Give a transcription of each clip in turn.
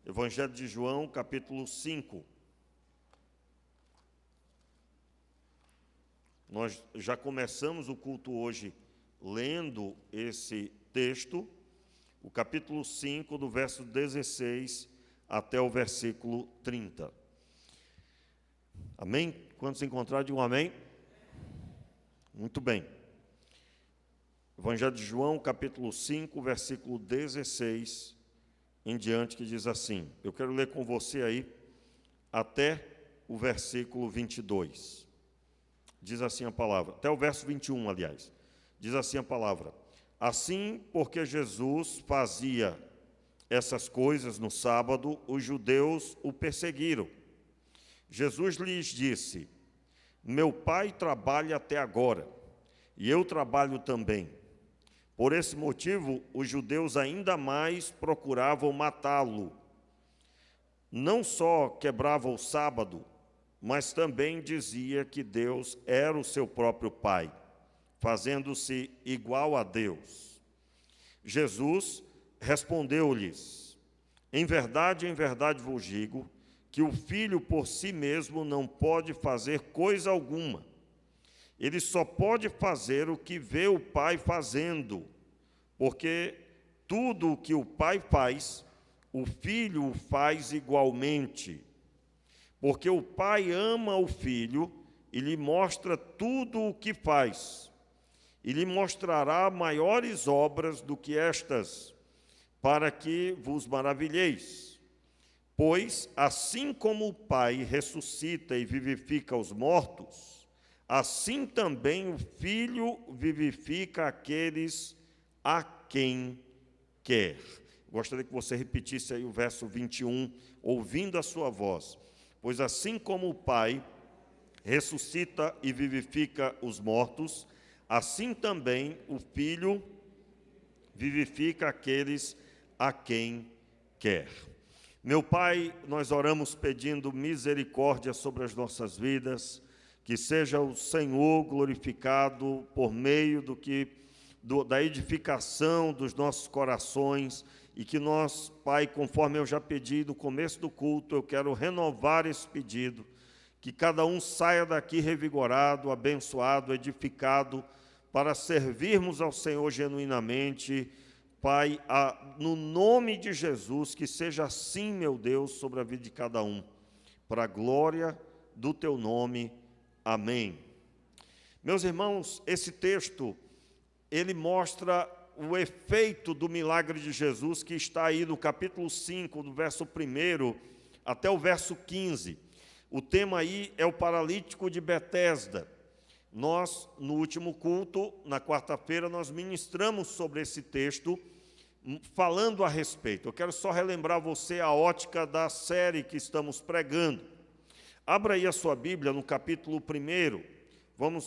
Evangelho de João, capítulo 5. Nós já começamos o culto hoje lendo esse texto, o capítulo 5, do verso 16 até o versículo 30. Amém? Quando se encontrar, digam amém. Muito bem. Evangelho de João, capítulo 5, versículo 16 em diante, que diz assim. Eu quero ler com você aí até o versículo 22. Diz assim a palavra, até o verso 21, aliás. Diz assim a palavra: assim, porque Jesus fazia essas coisas no sábado, os judeus o perseguiram. Jesus lhes disse: meu pai trabalha até agora, e eu trabalho também. Por esse motivo, os judeus ainda mais procuravam matá-lo. Não só quebrava o sábado, mas também dizia que Deus era o seu próprio Pai, fazendo-se igual a Deus. Jesus respondeu-lhes: em verdade vos digo, que o Filho por si mesmo não pode fazer coisa alguma. Ele só pode fazer o que vê o Pai fazendo, porque tudo o que o Pai faz, o Filho o faz igualmente. Porque o Pai ama o Filho e lhe mostra tudo o que faz, e lhe mostrará maiores obras do que estas, para que vos maravilheis. Pois, assim como o Pai ressuscita e vivifica os mortos, assim também o Filho vivifica aqueles a quem quer. Gostaria que você repetisse aí o verso 21, ouvindo a sua voz. Pois assim como o Pai ressuscita e vivifica os mortos, assim também o Filho vivifica aqueles a quem quer. Meu Pai, nós oramos pedindo misericórdia sobre as nossas vidas, que seja o Senhor glorificado por meio da edificação dos nossos corações, e que nós, Pai, conforme eu já pedi no começo do culto, eu quero renovar esse pedido, que cada um saia daqui revigorado, abençoado, edificado, para servirmos ao Senhor genuinamente. Pai, no nome de Jesus, que seja assim, meu Deus, sobre a vida de cada um, para a glória do Teu nome. Amém. Meus irmãos, esse texto, ele mostra o efeito do milagre de Jesus, que está aí no capítulo 5, do verso 1 até o verso 15. O tema aí é o paralítico de Betesda. Nós, no último culto, na quarta-feira, nós ministramos sobre esse texto, falando a respeito. Eu quero só relembrar você a ótica da série que estamos pregando. Abra aí a sua Bíblia no capítulo 1.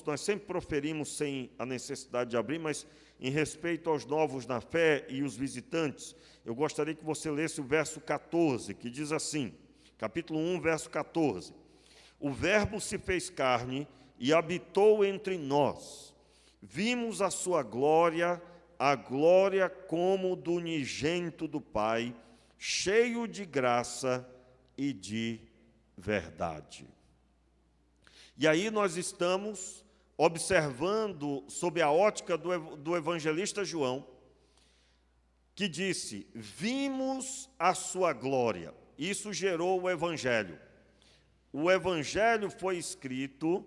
Nós sempre proferimos sem a necessidade de abrir, mas em respeito aos novos na fé e os visitantes, eu gostaria que você lesse o verso 14, que diz assim, capítulo 1, verso 14. O Verbo se fez carne e habitou entre nós. Vimos a sua glória, a glória como do unigênito do Pai, cheio de graça e de verdade. E aí nós estamos observando, sob a ótica do evangelista João, que disse, vimos a sua glória. Isso gerou o evangelho. O evangelho foi escrito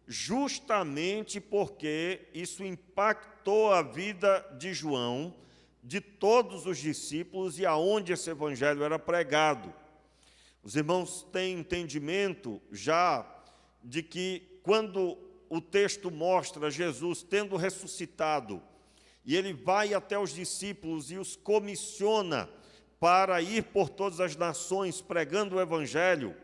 justamente porque isso impactou a vida de João, de todos os discípulos e aonde esse evangelho era pregado. Os irmãos têm entendimento já de que quando o texto mostra Jesus tendo ressuscitado, e ele vai até os discípulos e os comissiona para ir por todas as nações pregando o evangelho,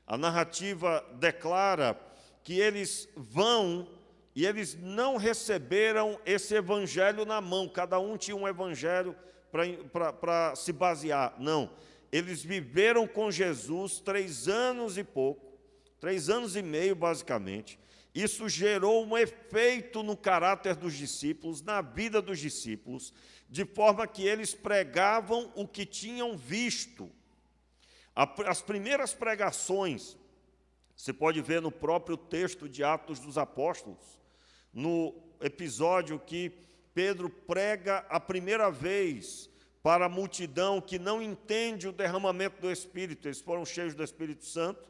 a narrativa declara que eles vão e eles não receberam esse evangelho na mão, cada um tinha um evangelho para se basear. Não, eles viveram com Jesus 3 anos e pouco, 3 anos e meio basicamente. Isso gerou um efeito no caráter dos discípulos, na vida dos discípulos, de forma que eles pregavam o que tinham visto. As primeiras pregações, você pode ver no próprio texto de Atos dos Apóstolos, no episódio que Pedro prega a primeira vez para a multidão que não entende o derramamento do Espírito. Eles foram cheios do Espírito Santo,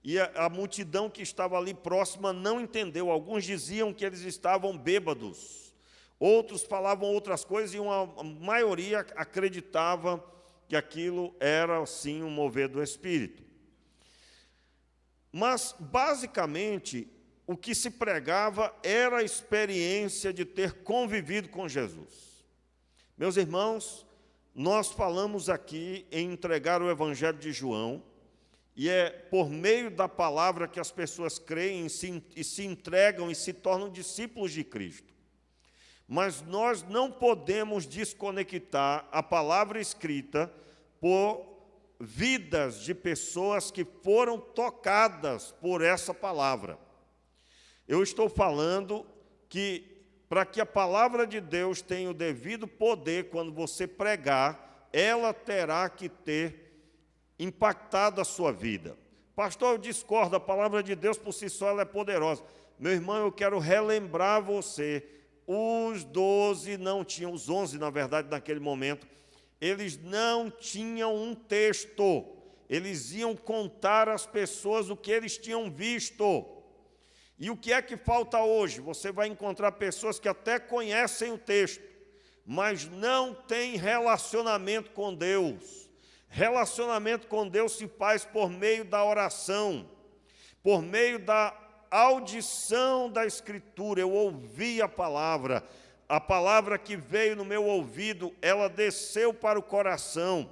e a multidão que estava ali próxima não entendeu. Alguns diziam que eles estavam bêbados, outros falavam outras coisas, e uma maioria acreditava que aquilo era, sim, um mover do Espírito. Mas, basicamente, o que se pregava era a experiência de ter convivido com Jesus. Meus irmãos, nós falamos aqui em entregar o Evangelho de João, e é por meio da palavra que as pessoas creem e se entregam e se tornam discípulos de Cristo. Mas nós não podemos desconectar a palavra escrita por vidas de pessoas que foram tocadas por essa palavra. Eu estou falando que, para que a palavra de Deus tenha o devido poder quando você pregar, ela terá que ter impactado a sua vida. Pastor, eu discordo, a palavra de Deus por si só ela é poderosa. Meu irmão, eu quero relembrar você, os 12 não tinham, os 11 na verdade naquele momento, eles não tinham um texto, eles iam contar às pessoas o que eles tinham visto. E o que é que falta hoje? Você vai encontrar pessoas que até conhecem o texto, mas não têm relacionamento com Deus. Relacionamento com Deus se faz por meio da oração, por meio da audição da Escritura. Eu ouvi a palavra que veio no meu ouvido, ela desceu para o coração,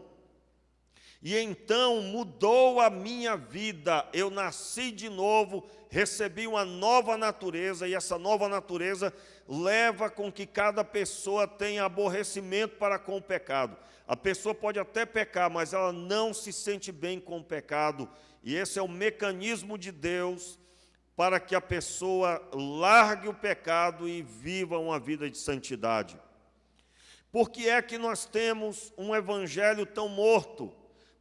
e então mudou a minha vida. Eu nasci de novo, recebi uma nova natureza, e essa nova natureza leva com que cada pessoa tenha aborrecimento para com o pecado. A pessoa pode até pecar, mas ela não se sente bem com o pecado. E esse é o mecanismo de Deus para que a pessoa largue o pecado e viva uma vida de santidade. Por que é que nós temos um evangelho tão morto?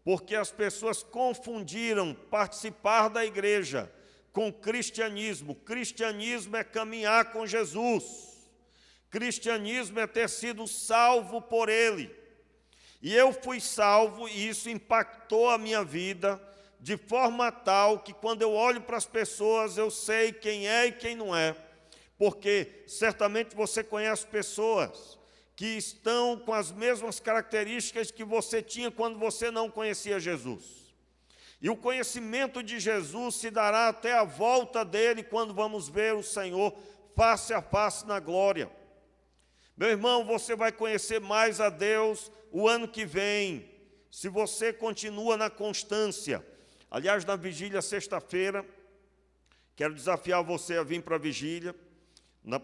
Porque as pessoas confundiram participar da igreja com cristianismo. Cristianismo é caminhar com Jesus. Cristianismo é ter sido salvo por Ele. E eu fui salvo, e isso impactou a minha vida de forma tal que, quando eu olho para as pessoas, eu sei quem é e quem não é. Porque certamente você conhece pessoas que estão com as mesmas características que você tinha quando você não conhecia Jesus. E o conhecimento de Jesus se dará até a volta dele, quando vamos ver o Senhor face a face na glória. Meu irmão, você vai conhecer mais a Deus o ano que vem, se você continua na constância. Aliás, na vigília, sexta-feira, quero desafiar você a vir para a vigília.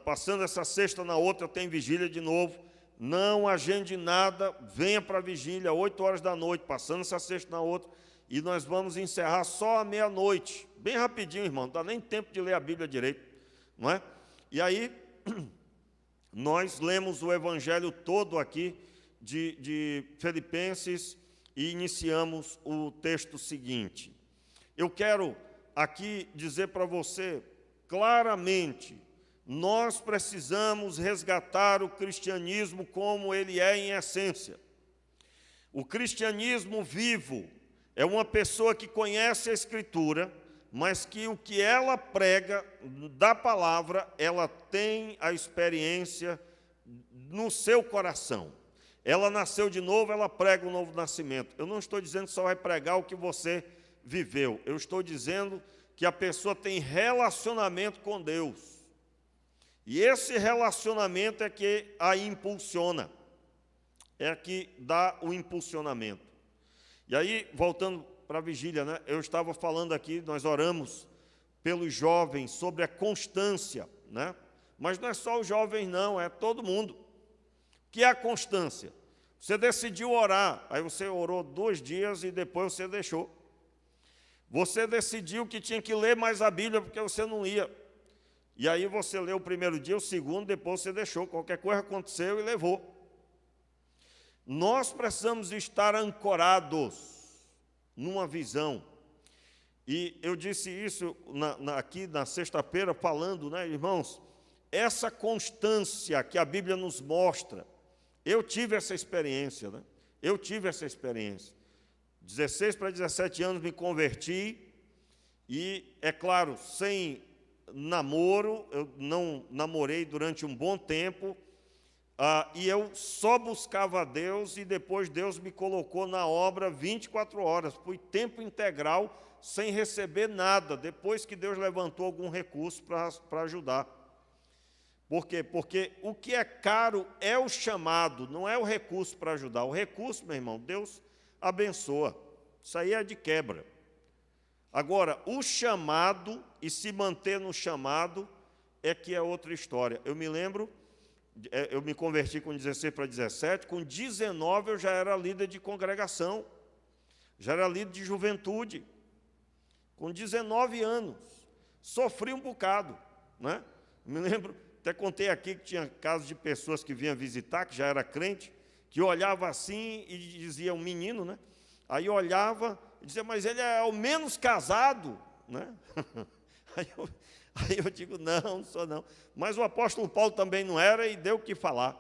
Passando essa sexta na outra, tem vigília de novo. Não agende nada, venha para a vigília, 8 horas da noite, passando essa sexta na outra, e nós vamos encerrar só à meia-noite. Bem rapidinho, irmão, não dá nem tempo de ler a Bíblia direito, não é? E aí, nós lemos o evangelho todo aqui de Filipenses e iniciamos o texto seguinte. Eu quero aqui dizer para você claramente, nós precisamos resgatar o cristianismo como ele é em essência. O cristianismo vivo é uma pessoa que conhece a Escritura, mas que o que ela prega da palavra, ela tem a experiência no seu coração. Ela nasceu de novo, ela prega um novo nascimento. Eu não estou dizendo que só vai pregar o que você viveu. Eu estou dizendo que a pessoa tem relacionamento com Deus. E esse relacionamento é que a impulsiona. É que dá o impulsionamento. E aí, voltando para a vigília, né? Eu estava falando aqui, nós oramos pelos jovens sobre a constância, né? Mas não é só os jovens não, é todo mundo. O que é a constância? Você decidiu orar, aí você orou 2 dias e depois você deixou. Você decidiu que tinha que ler mais a Bíblia porque você não lia. E aí você leu o primeiro dia, o segundo, depois você deixou. Qualquer coisa aconteceu e levou. Nós precisamos estar ancorados. numa visão. E eu disse isso aqui na sexta-feira, falando, né, irmãos, essa constância que a Bíblia nos mostra, eu tive essa experiência, né? Eu tive essa experiência. 16 para 17 anos me converti, e, é claro, sem namoro, eu não namorei durante um bom tempo, e eu só buscava a Deus, e depois Deus me colocou na obra 24 horas, fui tempo integral, sem receber nada, depois que Deus levantou algum recurso para ajudar. Por quê? Porque o que é caro é o chamado, não é o recurso para ajudar. O recurso, meu irmão, Deus abençoa. Isso aí é de quebra. Agora, o chamado, e se manter no chamado, é que é outra história. Eu me lembro, eu me converti com 16 para 17, com 19 eu já era líder de congregação, já era líder de juventude. Com 19 anos, sofri um bocado, né? Me lembro, até contei aqui que tinha casos de pessoas que vinham visitar, que já era crente, que olhava assim e dizia, um menino, né? Aí olhava e dizia, mas ele é ao menos casado, né? Aí eu digo, não sou não. Mas o apóstolo Paulo também não era, e deu o que falar,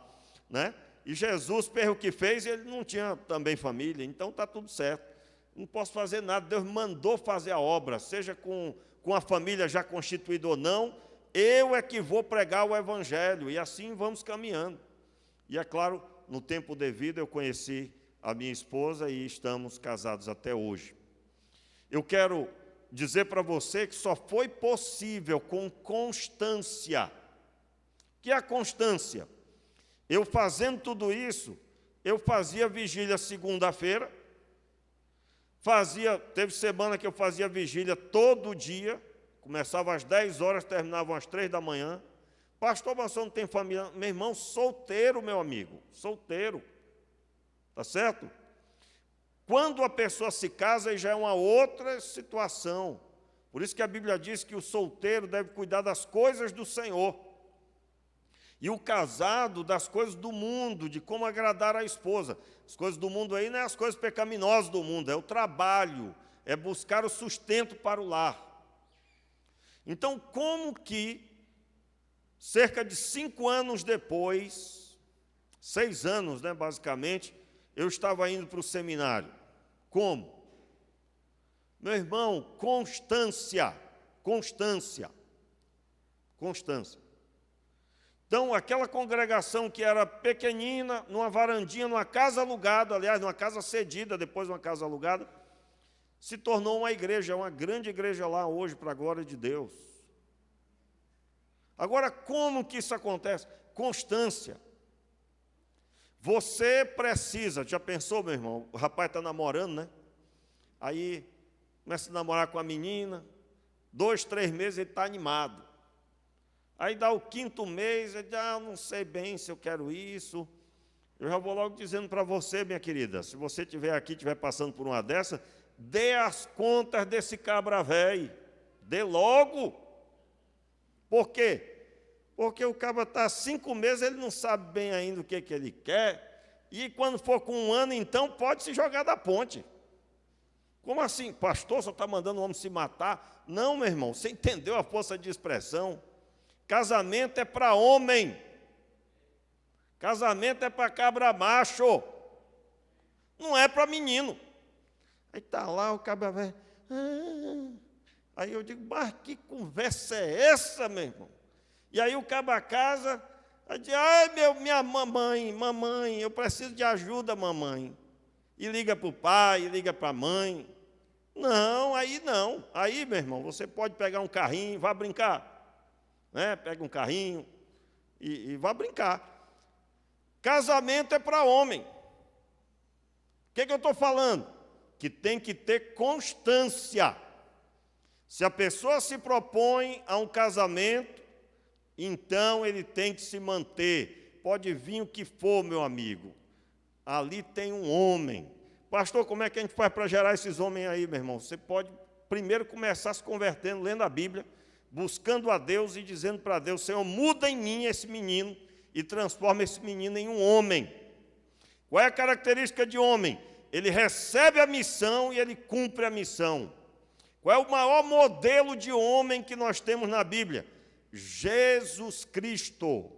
né? E Jesus fez o que fez, e ele não tinha também família, então está tudo certo. Não posso fazer nada, Deus mandou fazer a obra, seja com a família já constituída ou não, eu é que vou pregar o Evangelho, e assim vamos caminhando. E é claro, no tempo devido eu conheci a minha esposa e estamos casados até hoje. Eu quero dizer para você que só foi possível com constância. O que é a constância? Eu fazendo tudo isso, eu fazia vigília segunda-feira, teve semana que eu fazia vigília todo dia, começava às 10 horas, terminava às 3 da manhã. Pastor, você não tem família? Meu irmão, solteiro, meu amigo, solteiro. Tá certo? Quando a pessoa se casa, aí já é uma outra situação. Por isso que a Bíblia diz que o solteiro deve cuidar das coisas do Senhor. E o casado das coisas do mundo, de como agradar a esposa. As coisas do mundo aí não é as coisas pecaminosas do mundo, é o trabalho, é buscar o sustento para o lar. Então, como que, cerca de 5 anos depois, 6 anos, né, basicamente, eu estava indo para o seminário? Como? Meu irmão, constância, constância, constância. Então, aquela congregação que era pequenina, numa varandinha, numa casa alugada, aliás, numa casa cedida, depois uma casa alugada, se tornou uma igreja, uma grande igreja lá hoje, para a glória de Deus. Agora, como que isso acontece? Constância. Você precisa, já pensou, meu irmão? O rapaz está namorando, né? Aí, começa a namorar com a menina, 2, 3 meses ele está animado. Aí dá o 5º mês, ele diz, não sei bem se eu quero isso. Eu já vou logo dizendo para você, minha querida, se você estiver aqui, estiver passando por uma dessa, dê as contas desse cabra velho. Dê logo. Por quê? Porque o cabra está 5 meses, ele não sabe bem ainda o que ele quer. E quando for com 1 ano, então, pode se jogar da ponte. Como assim? Pastor, só está mandando o homem se matar? Não, meu irmão, você entendeu a força de expressão? Casamento é para homem. Casamento é para cabra macho. Não é para menino. Aí está lá o cabra velho. Aí eu digo, mas que conversa é essa, meu irmão? E aí o cabra casa, aí diz, minha mamãe, eu preciso de ajuda, mamãe. E liga para o pai, e liga para a mãe. Não, aí não. Aí, meu irmão, você pode pegar um carrinho, vá brincar. Né? Pega um carrinho e vá brincar. Casamento é para homem. O que eu estou falando? Que tem que ter constância. Se a pessoa se propõe a um casamento, então ele tem que se manter. Pode vir o que for, meu amigo. Ali tem um homem. Pastor, como é que a gente faz para gerar esses homens aí, meu irmão? Você pode primeiro começar se convertendo, lendo a Bíblia, buscando a Deus e dizendo para Deus, Senhor, muda em mim esse menino e transforma esse menino em um homem. Qual é a característica de homem? ele recebe a missão e ele cumpre a missão. Qual é o maior modelo de homem que nós temos na Bíblia? Jesus Cristo.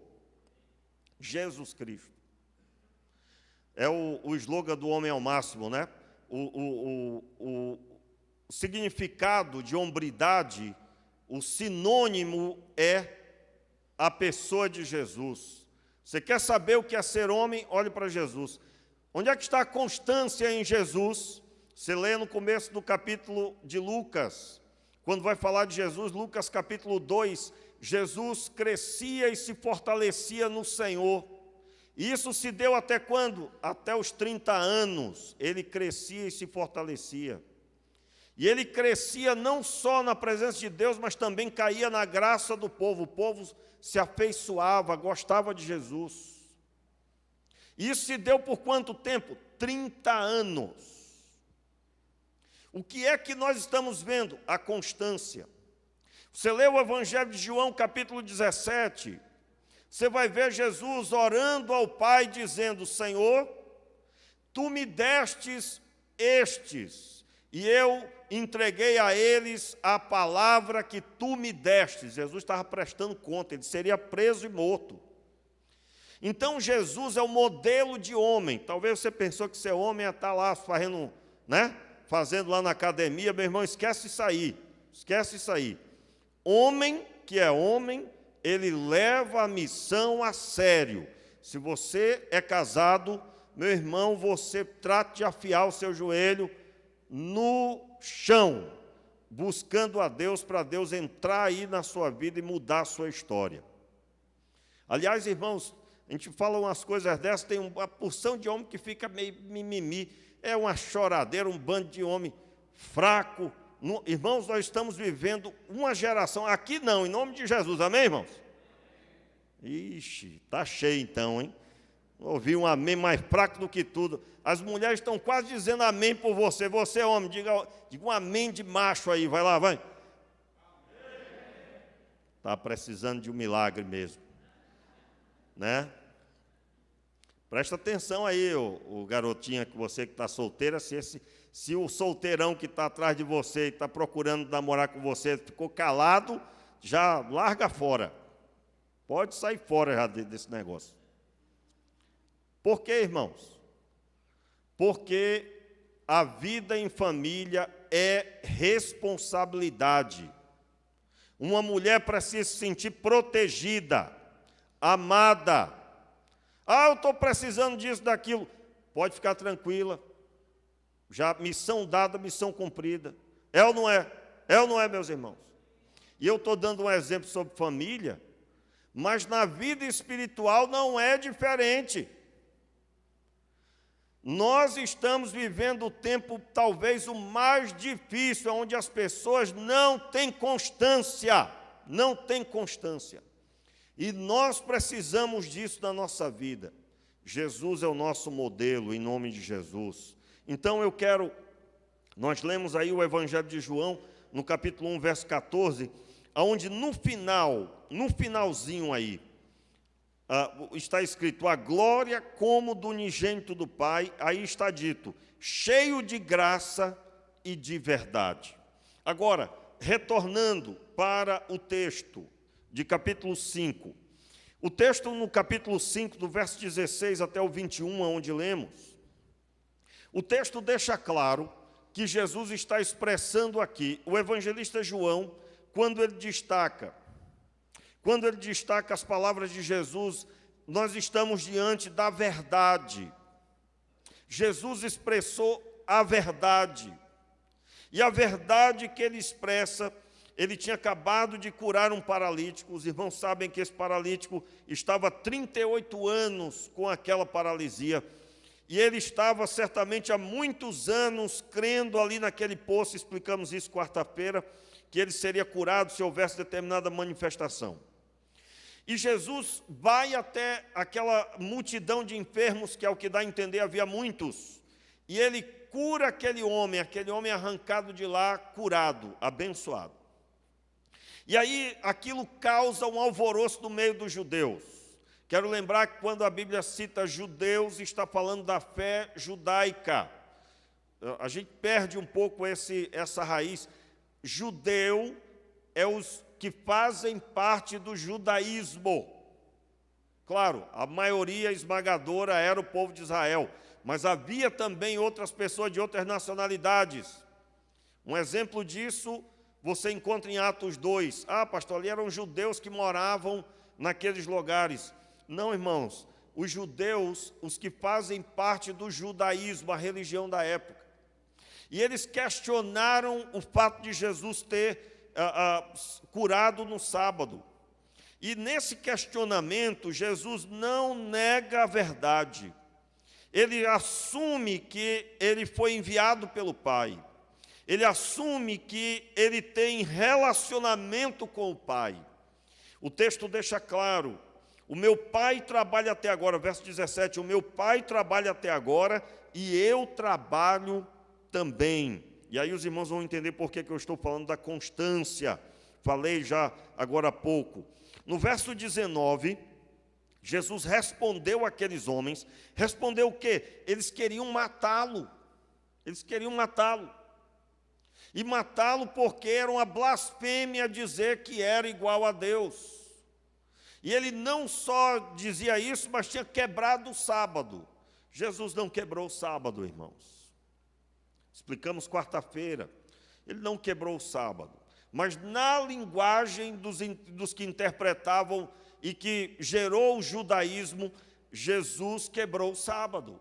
Jesus Cristo. É o slogan do homem ao máximo, né? O significado de hombridade, o sinônimo é a pessoa de Jesus. Você quer saber o que é ser homem? Olhe para Jesus. Onde é que está a constância em Jesus? Você lê no começo do capítulo de Lucas, quando vai falar de Jesus, Lucas capítulo 2, Jesus crescia e se fortalecia no Senhor. E isso se deu até quando? Até os 30 anos, ele crescia e se fortalecia. E ele crescia não só na presença de Deus, mas também caía na graça do povo. O povo se afeiçoava, gostava de Jesus. Isso se deu por quanto tempo? 30 anos. O que é que nós estamos vendo? A constância. Você lê o Evangelho de João, capítulo 17, você vai ver Jesus orando ao Pai, dizendo: Senhor, Tu me destes estes, e eu entreguei a eles a palavra que Tu me destes. Jesus estava prestando conta, ele seria preso e morto. Então Jesus é o modelo de homem. Talvez você pensou que ser homem é estar lá fazendo, né? Fazendo lá na academia. Meu irmão, esquece isso aí. Esquece isso aí. Homem que é homem, ele leva a missão a sério. Se você é casado, meu irmão, você trate de afiar o seu joelho no chão, buscando a Deus, para Deus entrar aí na sua vida e mudar a sua história. Aliás, irmãos, a gente fala umas coisas dessas, tem uma porção de homem que fica meio mimimi, é uma choradeira, um bando de homem fraco. Irmãos, nós estamos vivendo uma geração, aqui não, em nome de Jesus, amém, irmãos? Ixi, está cheio então, hein? Ouvi um amém mais fraco do que tudo. As mulheres estão quase dizendo amém por você. Você, homem, diga um amém de macho aí, vai lá, vai. Está precisando de um milagre mesmo, né? Presta atenção aí, o garotinho, você que está solteira, se o solteirão que está atrás de você e está procurando namorar com você ficou calado, já larga fora. Pode sair fora já desse negócio. Por quê, irmãos? Porque a vida em família é responsabilidade. Uma mulher precisa se sentir protegida, amada. Ah, eu estou precisando disso, daquilo. Pode ficar tranquila. Já missão dada, missão cumprida. É ou não é? É ou não é, meus irmãos? E eu estou dando um exemplo sobre família, mas na vida espiritual não é diferente. Nós estamos vivendo o tempo talvez o mais difícil, onde as pessoas não têm constância, não têm constância. E nós precisamos disso na nossa vida. Jesus é o nosso modelo, em nome de Jesus. Então nós lemos aí o Evangelho de João, no capítulo 1, verso 14, onde no finalzinho aí, está escrito: a glória como do unigênito do Pai. Aí está dito, cheio de graça e de verdade. Agora, retornando para o texto de capítulo 5. O texto no capítulo 5, do verso 16 até o 21, onde lemos, o texto deixa claro que Jesus está expressando aqui, o evangelista João, quando ele destaca as palavras de Jesus, nós estamos diante da verdade. Jesus expressou a verdade. E a verdade que ele expressa, ele tinha acabado de curar um paralítico. Os irmãos sabem que esse paralítico estava há 38 anos com aquela paralisia. E ele estava certamente há muitos anos crendo ali naquele poço, explicamos isso quarta-feira, que ele seria curado se houvesse determinada manifestação. E Jesus vai até aquela multidão de enfermos, que é o que dá a entender, havia muitos, e ele cura aquele homem arrancado de lá, curado, abençoado. E aí aquilo causa um alvoroço no meio dos judeus. Quero lembrar que quando a Bíblia cita judeus, está falando da fé judaica. a gente perde um pouco essa raiz. Judeu é os que fazem parte do judaísmo. Claro, a maioria esmagadora era o povo de Israel, mas havia também outras pessoas de outras nacionalidades. Um exemplo disso você encontra em Atos 2. Ah, pastor, ali eram judeus que moravam naqueles lugares. Não, irmãos, os judeus, os que fazem parte do judaísmo, a religião da época. E eles questionaram o fato de Jesus ter curado no sábado. E nesse questionamento, Jesus não nega a verdade. Ele assume que ele foi enviado pelo Pai. Ele assume que ele tem relacionamento com o Pai. O texto deixa claro: o meu Pai trabalha até agora, verso 17, o meu Pai trabalha até agora e eu trabalho também. E aí os irmãos vão entender por que eu estou falando da constância. Falei já agora há pouco. No verso 19, Jesus respondeu àqueles homens. Respondeu o quê? Eles queriam matá-lo. Eles queriam matá-lo. E matá-lo porque era uma blasfêmia dizer que era igual a Deus. E ele não só dizia isso, mas tinha quebrado o sábado. Jesus não quebrou o sábado, irmãos. Explicamos quarta-feira. Ele não quebrou o sábado. Mas na linguagem dos que interpretavam e que gerou o judaísmo, Jesus quebrou o sábado.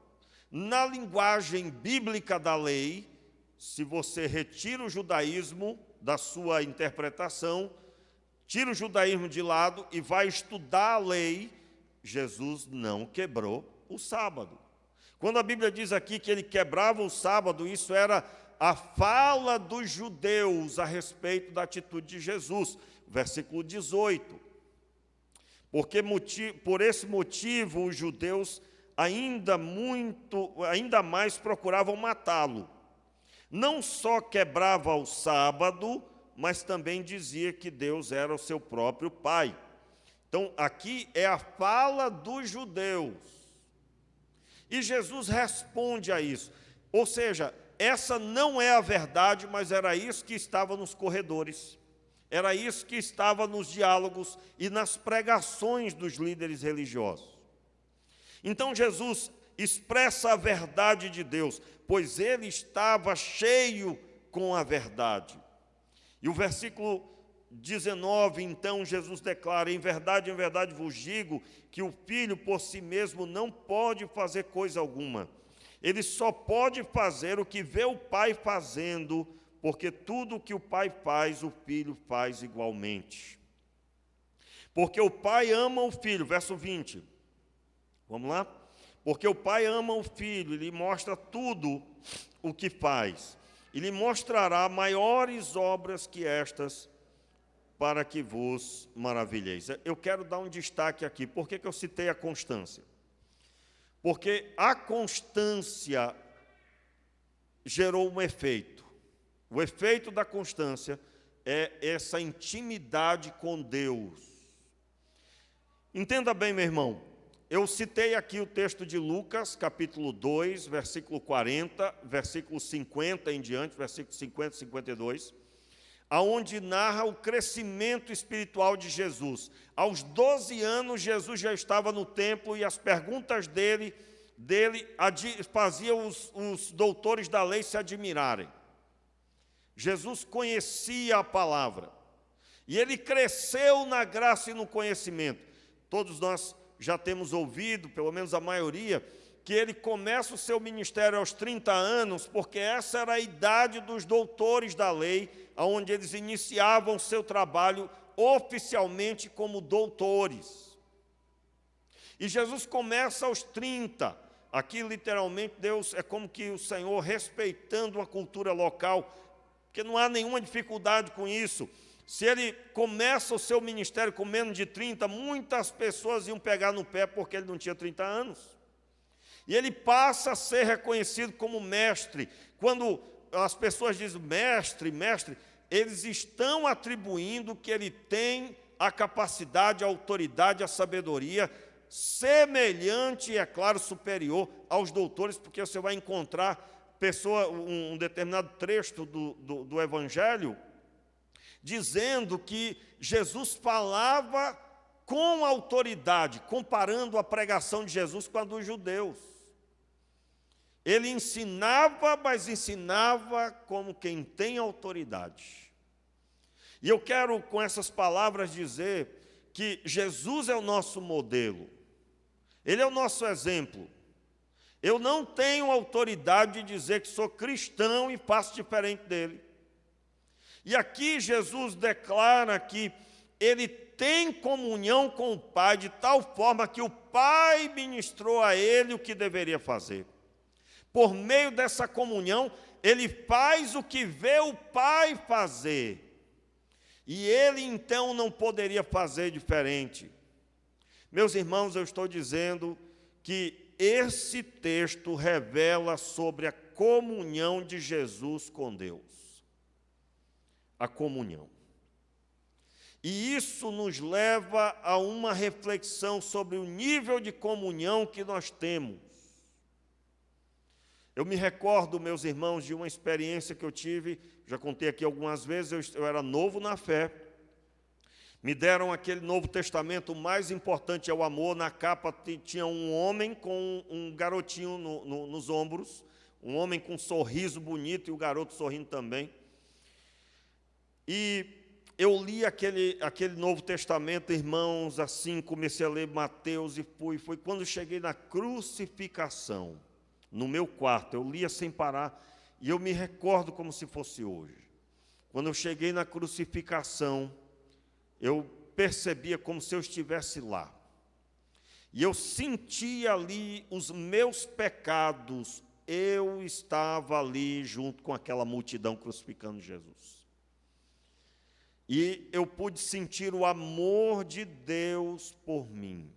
Na linguagem bíblica da lei, se você retira o judaísmo da sua interpretação, tira o judaísmo de lado e vai estudar a lei, Jesus não quebrou o sábado. Quando a Bíblia diz aqui que ele quebrava o sábado, isso era a fala dos judeus a respeito da atitude de Jesus. Versículo 18. Porque por esse motivo os judeus ainda mais procuravam matá-lo. Não só quebrava o sábado, mas também dizia que Deus era o seu próprio Pai. Então, aqui é a fala dos judeus. E Jesus responde a isso. Ou seja, essa não é a verdade, mas era isso que estava nos corredores. Era isso que estava nos diálogos e nas pregações dos líderes religiosos. Então, Jesus expressa a verdade de Deus, pois ele estava cheio com a verdade. E o versículo 19, então, Jesus declara: em verdade vos digo que o Filho por si mesmo não pode fazer coisa alguma. Ele só pode fazer o que vê o Pai fazendo, porque tudo o que o Pai faz, o Filho faz igualmente. Porque o Pai ama o Filho, verso 20. Vamos lá? Porque o Pai ama o Filho, ele mostra tudo o que faz. E lhe mostrará maiores obras que estas, para que vos maravilheis. Eu quero dar um destaque aqui. Por que eu citei a constância? Porque a constância gerou um efeito. O efeito da constância é essa intimidade com Deus. Entenda bem, meu irmão. Eu citei aqui o texto de Lucas, capítulo 2, versículo 40, versículo 50 em diante, versículo 50 e 52, aonde narra o crescimento espiritual de Jesus. Aos 12 anos, Jesus já estava no templo e as perguntas dele faziam os doutores da lei se admirarem. Jesus conhecia a palavra e ele cresceu na graça e no conhecimento. Todos nós já temos ouvido, pelo menos a maioria, que ele começa o seu ministério aos 30 anos, porque essa era a idade dos doutores da lei, onde eles iniciavam seu trabalho oficialmente como doutores. E Jesus começa aos 30. Aqui, literalmente, Deus é como que o Senhor respeitando uma cultura local, porque não há nenhuma dificuldade com isso. Se ele começa o seu ministério com menos de 30, muitas pessoas iam pegar no pé porque ele não tinha 30 anos. E ele passa a ser reconhecido como mestre. Quando as pessoas dizem mestre, mestre, eles estão atribuindo que ele tem a capacidade, a autoridade, a sabedoria semelhante e, é claro, superior aos doutores, porque você vai encontrar pessoa, um determinado trecho do Evangelho, dizendo que Jesus falava com autoridade, comparando a pregação de Jesus com a dos judeus. Ele ensinava, mas ensinava como quem tem autoridade. E eu quero, com essas palavras, dizer que Jesus é o nosso modelo. Ele é o nosso exemplo. Eu não tenho autoridade de dizer que sou cristão e faço diferente dele. E aqui Jesus declara que ele tem comunhão com o Pai, de tal forma que o Pai ministrou a ele o que deveria fazer. Por meio dessa comunhão, ele faz o que vê o Pai fazer. E ele, então, não poderia fazer diferente. Meus irmãos, eu estou dizendo que esse texto revela sobre a comunhão de Jesus com Deus. A comunhão. E isso nos leva a uma reflexão sobre o nível de comunhão que nós temos. Eu me recordo, meus irmãos, de uma experiência que eu tive, já contei aqui algumas vezes, eu era novo na fé. Me deram aquele Novo Testamento, o mais importante é o amor. Na capa tinha um homem com um garotinho nos ombros, um homem com um sorriso bonito e o garoto sorrindo também. E eu li aquele Novo Testamento, irmãos, assim, comecei a ler Mateus e foi quando cheguei na crucificação, no meu quarto, eu lia sem parar, e eu me recordo como se fosse hoje. Quando eu cheguei na crucificação, eu percebia como se eu estivesse lá. E eu sentia ali os meus pecados, eu estava ali junto com aquela multidão crucificando Jesus. E eu pude sentir o amor de Deus por mim.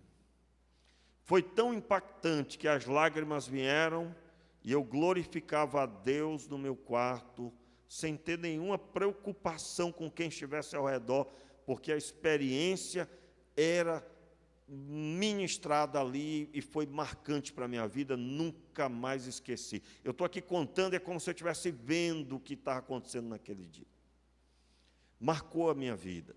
Foi tão impactante que as lágrimas vieram e eu glorificava a Deus no meu quarto, sem ter nenhuma preocupação com quem estivesse ao redor, porque a experiência era ministrada ali e foi marcante para a minha vida, nunca mais esqueci. Eu estou aqui contando, é como se eu estivesse vendo o que estava acontecendo naquele dia. Marcou a minha vida.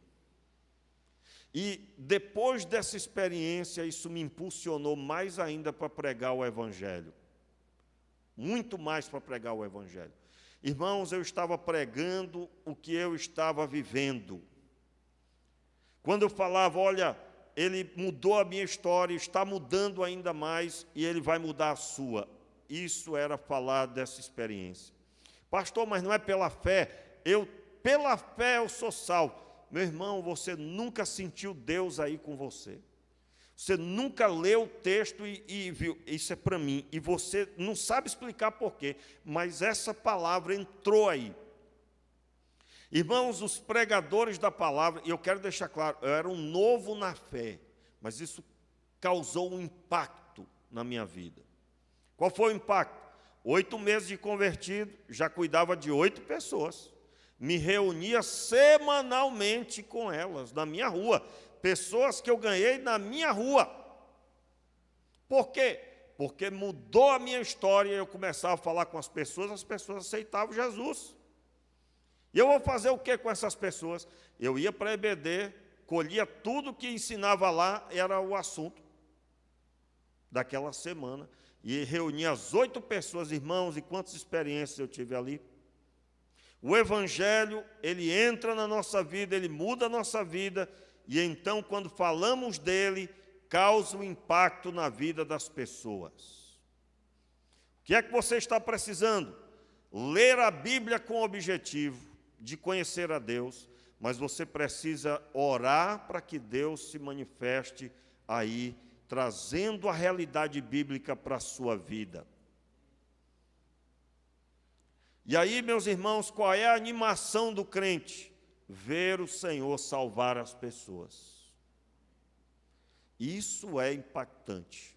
E depois dessa experiência, isso me impulsionou mais ainda para pregar o Evangelho. Muito mais para pregar o Evangelho. Irmãos, eu estava pregando o que eu estava vivendo. Quando eu falava, olha, ele mudou a minha história, está mudando ainda mais e ele vai mudar a sua. Isso era falar dessa experiência. Pastor, mas não é pela fé. Pela fé eu sou salvo. Meu irmão, você nunca sentiu Deus aí com você. Você nunca leu o texto e viu, isso é para mim. E você não sabe explicar por quê, mas essa palavra entrou aí. Irmãos, os pregadores da palavra, e eu quero deixar claro, eu era um novo na fé, mas isso causou um impacto na minha vida. Qual foi o impacto? 8 meses de convertido, já cuidava de 8 pessoas. Me reunia semanalmente com elas, na minha rua. Pessoas que eu ganhei na minha rua. Por quê? Porque mudou a minha história, eu começava a falar com as pessoas aceitavam Jesus. E eu vou fazer o que com essas pessoas? Eu ia para a EBD, colhia tudo que ensinava lá, era o assunto daquela semana. E reunia as 8 pessoas, irmãos, e quantas experiências eu tive ali. O Evangelho, ele entra na nossa vida, ele muda a nossa vida, e então, quando falamos dele, causa um impacto na vida das pessoas. O que é que você está precisando? Ler a Bíblia com o objetivo de conhecer a Deus, mas você precisa orar para que Deus se manifeste aí, trazendo a realidade bíblica para a sua vida. E aí, meus irmãos, qual é a animação do crente? Ver o Senhor salvar as pessoas. Isso é impactante.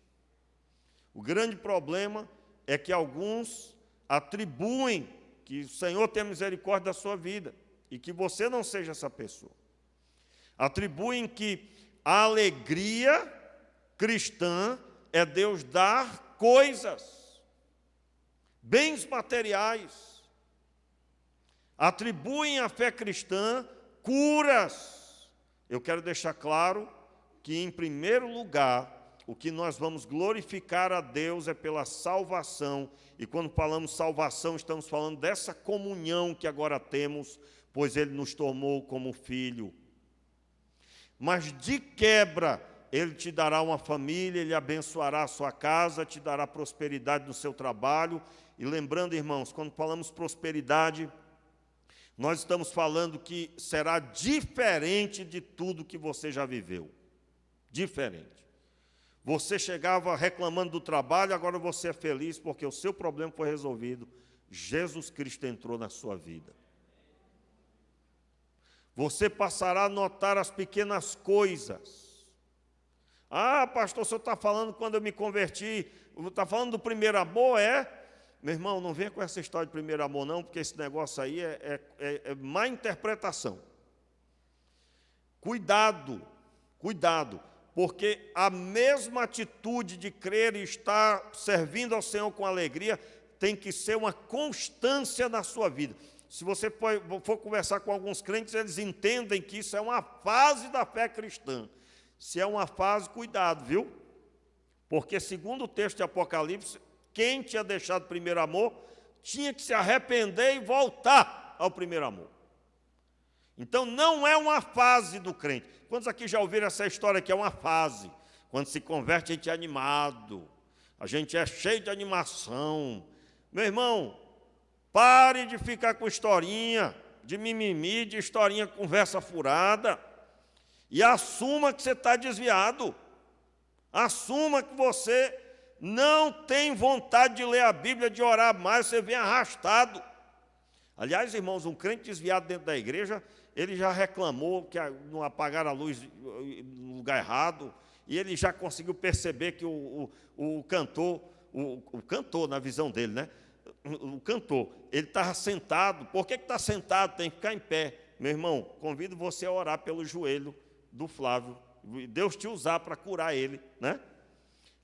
O grande problema é que alguns atribuem que o Senhor tem misericórdia da sua vida e que você não seja essa pessoa. Atribuem que a alegria cristã é Deus dar coisas. bens materiais. Atribuem à fé cristã curas. Eu quero deixar claro que, em primeiro lugar, o que nós vamos glorificar a Deus é pela salvação. E quando falamos salvação, estamos falando dessa comunhão que agora temos, pois Ele nos tomou como filho. Mas de quebra, Ele te dará uma família, Ele abençoará a sua casa, te dará prosperidade no seu trabalho. E lembrando, irmãos, quando falamos prosperidade, nós estamos falando que será diferente de tudo que você já viveu. Diferente. Você chegava reclamando do trabalho, agora você é feliz porque o seu problema foi resolvido. Jesus Cristo entrou na sua vida. Você passará a notar as pequenas coisas. Ah, pastor, o senhor está falando quando eu me converti, está falando do primeiro amor, é? Meu irmão, não venha com essa história de primeiro amor não, porque esse negócio aí é má interpretação. Cuidado, cuidado. Porque a mesma atitude de crer e estar servindo ao Senhor com alegria tem que ser uma constância na sua vida. Se você for conversar com alguns crentes, eles entendem que isso é uma fase da fé cristã. Se é uma fase, cuidado, viu? Porque, segundo o texto de Apocalipse, quem tinha deixado o primeiro amor tinha que se arrepender e voltar ao primeiro amor. Então, não é uma fase do crente. Quantos aqui já ouviram essa história que é uma fase? Quando se converte, a gente é animado, a gente é cheio de animação. Meu irmão, pare de ficar com historinha, de mimimi, de historinha, conversa furada, e assuma que você está desviado. Assuma que você não tem vontade de ler a Bíblia, de orar mais, você vem arrastado. Aliás, irmãos, um crente desviado dentro da igreja, ele já reclamou que não apagaram a luz no lugar errado, e ele já conseguiu perceber que o cantor, na visão dele, né? O cantor, ele estava sentado. Por que está sentado? Tem que ficar em pé. Meu irmão, convido você a orar pelo joelho do Flávio, Deus te usar para curar ele, né?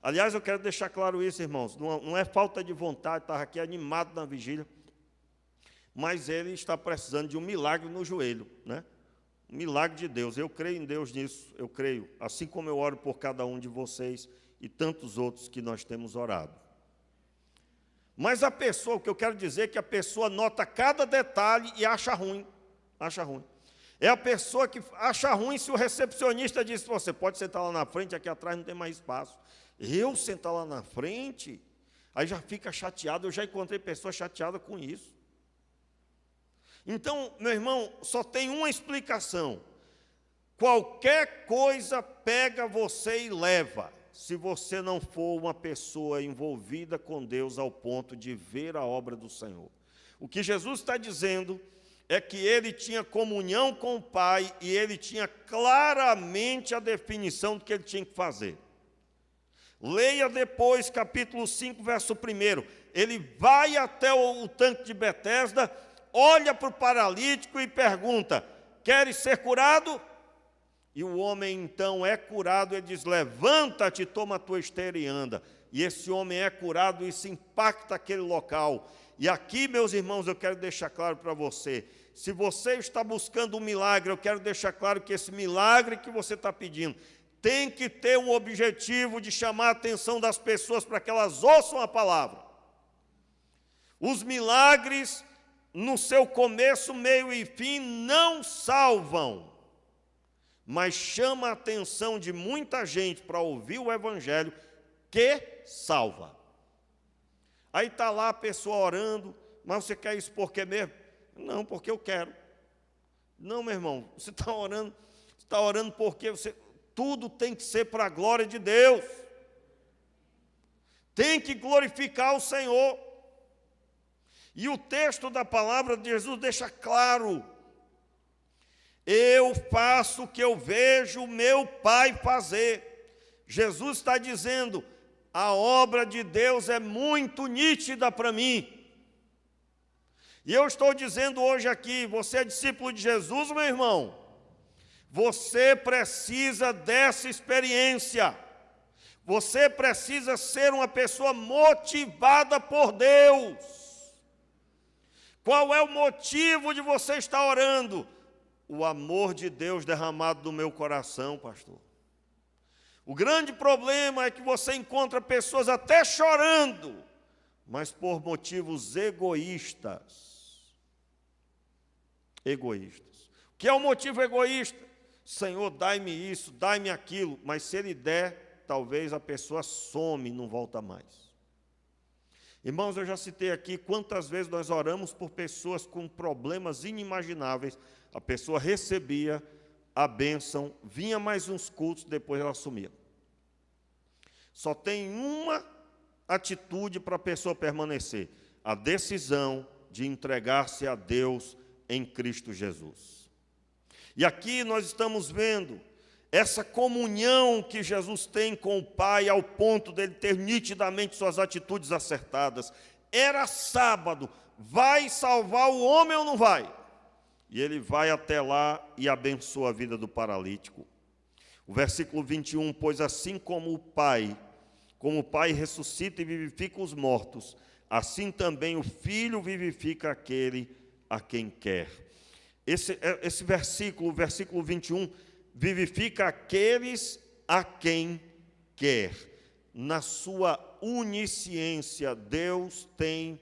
Aliás, eu quero deixar claro isso, irmãos, não é falta de vontade, estava aqui animado na vigília, mas ele está precisando de um milagre no joelho, né? Um milagre de Deus. Eu creio em Deus nisso, eu creio, assim como eu oro por cada um de vocês e tantos outros que nós temos orado. Mas a pessoa, o que eu quero dizer é que a pessoa nota cada detalhe e acha ruim, acha ruim. É a pessoa que acha ruim se o recepcionista diz: você pode sentar lá na frente, aqui atrás não tem mais espaço. Eu sentar lá na frente, aí já fica chateado. Eu já encontrei pessoas chateadas com isso. Então, meu irmão, só tem uma explicação. Qualquer coisa pega você e leva, se você não for uma pessoa envolvida com Deus ao ponto de ver a obra do Senhor. O que Jesus está dizendo é que ele tinha comunhão com o Pai e ele tinha claramente a definição do que ele tinha que fazer. Leia depois, capítulo 5, verso 1. Ele vai até o tanque de Betesda, olha para o paralítico e pergunta: queres ser curado? E o homem então é curado. Ele diz: levanta-te, toma a tua esteira e anda. E esse homem é curado, e isso impacta aquele local. E aqui, meus irmãos, eu quero deixar claro para você: se você está buscando um milagre, eu quero deixar claro que esse milagre que você está pedindo tem que ter um objetivo de chamar a atenção das pessoas para que elas ouçam a palavra. Os milagres, no seu começo, meio e fim, não salvam, mas chama a atenção de muita gente para ouvir o Evangelho, que salva. Aí está lá a pessoa orando: mas você quer isso por quê mesmo? Não, porque eu quero. Não, meu irmão, você está orando porque tudo tem que ser para a glória de Deus. Tem que glorificar o Senhor. E o texto da palavra de Jesus deixa claro: eu faço o que eu vejo meu Pai fazer. Jesus está dizendo: a obra de Deus é muito nítida para mim. E eu estou dizendo hoje aqui: você é discípulo de Jesus, meu irmão? Você precisa dessa experiência. Você precisa ser uma pessoa motivada por Deus. Qual é o motivo de você estar orando? O amor de Deus derramado no meu coração, pastor. O grande problema é que você encontra pessoas até chorando, mas por motivos egoístas. Egoístas. O que é o motivo egoísta? Senhor, dai-me isso, dai-me aquilo, mas se Ele der, talvez a pessoa some e não volta mais. Irmãos, eu já citei aqui quantas vezes nós oramos por pessoas com problemas inimagináveis. A pessoa recebia a bênção, vinha mais uns cultos, depois ela sumia. Só tem uma atitude para a pessoa permanecer: a decisão de entregar-se a Deus em Cristo Jesus. E aqui nós estamos vendo essa comunhão que Jesus tem com o Pai, ao ponto dele ter nitidamente suas atitudes acertadas. Era sábado, vai salvar o homem ou não vai? E ele vai até lá e abençoa a vida do paralítico. O versículo 21, pois assim como o Pai ressuscita e vivifica os mortos, assim também o Filho vivifica aquele a quem quer. Esse versículo, o versículo 21, vivifica aqueles a quem quer. Na sua onisciência, Deus tem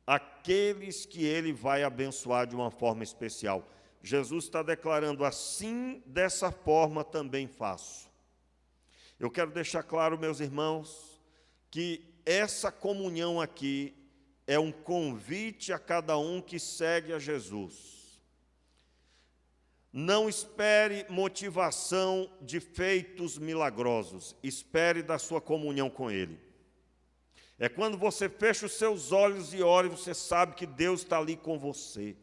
aqueles que Ele vai abençoar de uma forma especial. Jesus está declarando: assim, dessa forma também faço. Eu quero deixar claro, meus irmãos, que essa comunhão aqui é um convite a cada um que segue a Jesus. Não espere motivação de feitos milagrosos, espere da sua comunhão com Ele. É quando você fecha os seus olhos e ora, e você sabe que Deus está ali com você.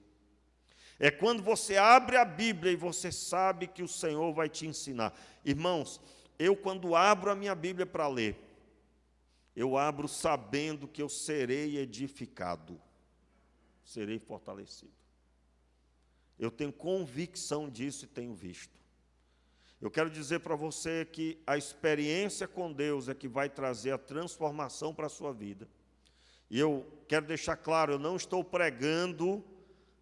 É quando você abre a Bíblia e você sabe que o Senhor vai te ensinar. Irmãos, eu quando abro a minha Bíblia para ler, eu abro sabendo que eu serei edificado, serei fortalecido. Eu tenho convicção disso e tenho visto. Eu quero dizer para você que a experiência com Deus é que vai trazer a transformação para a sua vida. E eu quero deixar claro, eu não estou pregando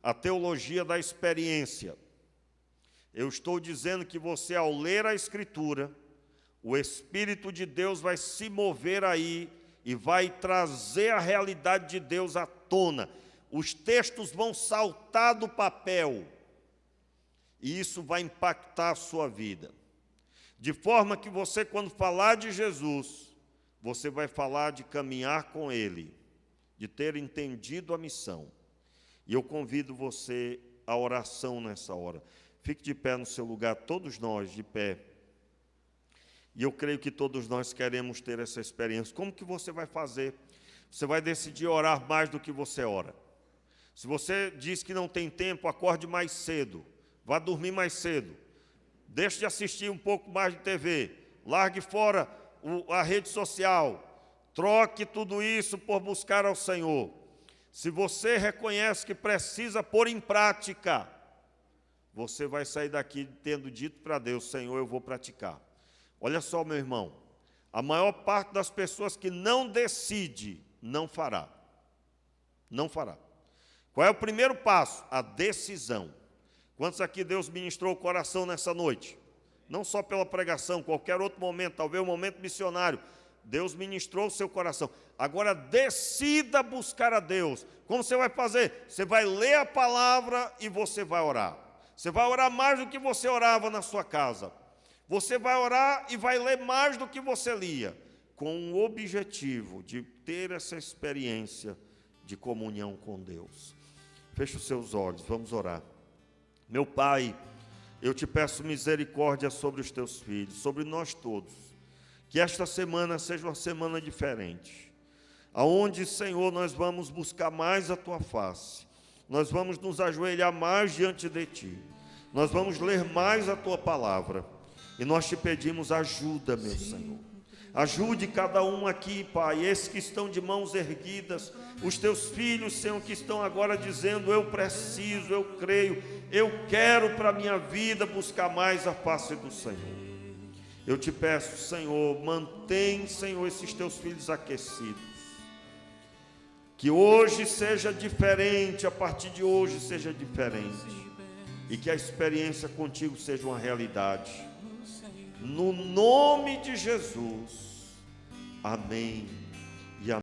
a teologia da experiência. Eu estou dizendo que você, ao ler a Escritura, o Espírito de Deus vai se mover aí e vai trazer a realidade de Deus à tona. Os textos vão saltar do papel e isso vai impactar a sua vida. De forma que você, quando falar de Jesus, você vai falar de caminhar com Ele, de ter entendido a missão. E eu convido você à oração nessa hora. Fique de pé no seu lugar, todos nós de pé. E eu creio que todos nós queremos ter essa experiência. Como que você vai fazer? Você vai decidir orar mais do que você ora. Se você diz que não tem tempo, acorde mais cedo. Vá dormir mais cedo. Deixe de assistir um pouco mais de TV. Largue fora a rede social. Troque tudo isso por buscar ao Senhor. Se você reconhece que precisa pôr em prática, você vai sair daqui tendo dito para Deus: Senhor, eu vou praticar. Olha só, meu irmão, a maior parte das pessoas que não decide, não fará. Não fará. Qual é o primeiro passo? A decisão. Quantos aqui Deus ministrou o coração nessa noite? Não só pela pregação, qualquer outro momento, talvez um momento missionário. Deus ministrou o seu coração. Agora decida buscar a Deus. Como você vai fazer? Você vai ler a palavra e você vai orar. Você vai orar mais do que você orava na sua casa. Você vai orar e vai ler mais do que você lia, com o objetivo de ter essa experiência de comunhão com Deus. Feche os seus olhos, vamos orar. Meu Pai, eu te peço misericórdia sobre os teus filhos, sobre nós todos. Que esta semana seja uma semana diferente, aonde, Senhor, nós vamos buscar mais a Tua face, nós vamos nos ajoelhar mais diante de Ti, nós vamos ler mais a Tua palavra, e nós te pedimos ajuda, meu Senhor. Ajude cada um aqui, Pai, esses que estão de mãos erguidas, os teus filhos, Senhor, que estão agora dizendo: eu preciso, eu creio, eu quero para a minha vida buscar mais a face do Senhor. Eu te peço, Senhor, mantém, Senhor, esses teus filhos aquecidos. Que hoje seja diferente, a partir de hoje seja diferente. E que a experiência contigo seja uma realidade. No nome de Jesus. Amém.